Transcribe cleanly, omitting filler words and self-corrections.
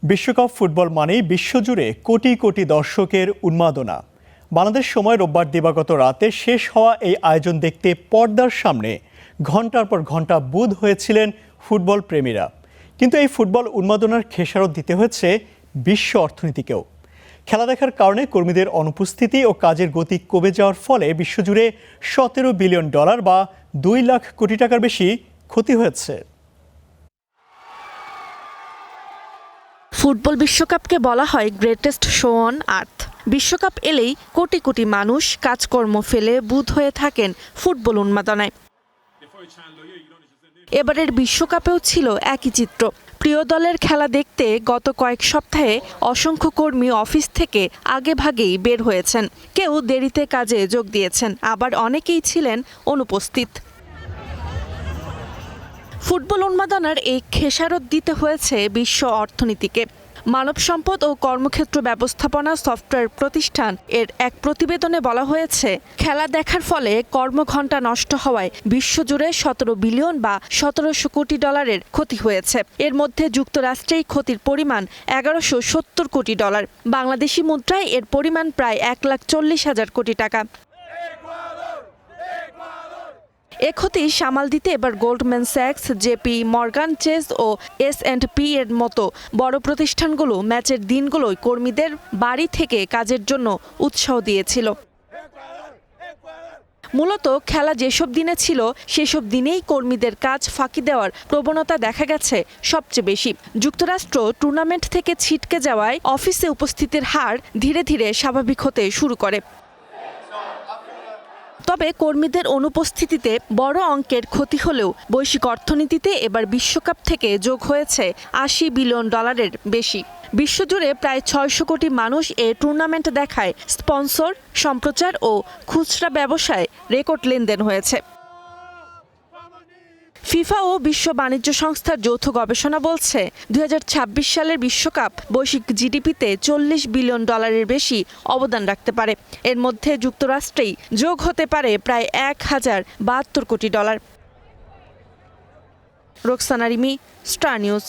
বিশ্বকাপ ফুটবল মানেই বিশ্বজুড়ে কোটি কোটি দর্শকের উন্মাদনা। বাংলাদেশ সময় রোববার দিবাগত রাতে শেষ হওয়া এই আয়োজন দেখতে পর্দার সামনে ঘন্টার পর ঘন্টা বুঁদ হয়েছিলেন ফুটবল প্রেমীরা। কিন্তু এই ফুটবল উন্মাদনার খেসারত দিতে হয়েছে বিশ্ব অর্থনীতিকেও। খেলা দেখার কারণে কর্মীদের অনুপস্থিতি ও কাজের গতি কমে যাওয়ার ফলে বিশ্বজুড়ে $17 বিলিয়ন বা 2 লাখ কোটি টাকার বেশি ক্ষতি হয়েছে। ফুটবল বিশ্বকাপকে বলা হয় গ্রেটেস্ট শো অন আর্থ। বিশ্বকাপ এলেই কোটি কোটি মানুষ কাজকর্ম ফেলে বুঁদ হয়ে থাকেন ফুটবল উন্মাদনায়। এবারের বিশ্বকাপেও ছিল একই চিত্র। প্রিয় দলের খেলা দেখতে গত কয়েক সপ্তাহে অসংখ্য কর্মী অফিস থেকে আগেভাগেই বের হয়েছেন। কেউ দেরিতে কাজে যোগ দিয়েছেন, আবার অনেকেই ছিলেন অনুপস্থিত। ফুটবল উন্মাদনার এই খেসারত দিতে হয়েছে বিশ্ব অর্থনীতিকে। মানব সম্পদ ও কর্মক্ষেত্র ব্যবস্থাপনা সফটওয়্যার প্রতিষ্ঠান এর এক প্রতিবেদনে বলা হয়েছে, খেলা দেখার ফলে কর্মঘণ্টা নষ্ট হওয়ায় বিশ্বজুড়ে $17 বিলিয়ন বা 1700 কোটি ডলারের ক্ষতি হয়েছে। এর মধ্যে যুক্তরাষ্ট্রেই ক্ষতির পরিমাণ $1170 কোটি। বাংলাদেশি মুদ্রায় এর পরিমাণ প্রায় 1,40,000 কোটি টাকা। এ ক্ষতি সামাল দিতে এবার Goldman sax, JP Morgan Chase ও S&P এর মতো বড় প্রতিষ্ঠানগুলো ম্যাচের দিনগুলোয় কর্মীদের বাড়ি থেকে কাজের জন্য উৎসাহ দিয়েছিল। মূলত খেলা যেসব দিনে ছিল সেসব দিনেই কর্মীদের কাজ ফাঁকি দেওয়ার প্রবণতা দেখা গেছে সবচেয়ে বেশি। যুক্তরাষ্ট্র টুর্নামেন্ট থেকে ছিটকে যাওয়ায় অফিসে উপস্থিতির হার ধীরে ধীরে স্বাভাবিক হতে শুরু করে। তবে কর্মীদের অনুপস্থিতিতে বড় অঙ্কের ক্ষতি হলেও বৈশ্বিক অর্থনীতিতে এবার বিশ্বকাপ থেকে যোগ হয়েছে $80 বিলিয়ন বেশি। বিশ্বজুড়ে প্রায় 600 কোটি মানুষ এ টুর্নামেন্ট দেখায়। স্পন্সর, সম্প্রচার ও খুচরা ব্যবসায় রেকর্ড লেনদেন হয়েছে। ফিফা ও বিশ্ব বাণিজ্য সংস্থার যৌথ গবেষণা বলছে, 2026 সালের বিশ্বকাপ বৈশ্বিক জিডিপিতে $40 বিলিয়ন বেশি অবদান রাখতে পারে। এর মধ্যে যুক্তরাষ্ট্রেই যোগ হতে পারে প্রায় $1,072 কোটি। Roksana Rimi, star news.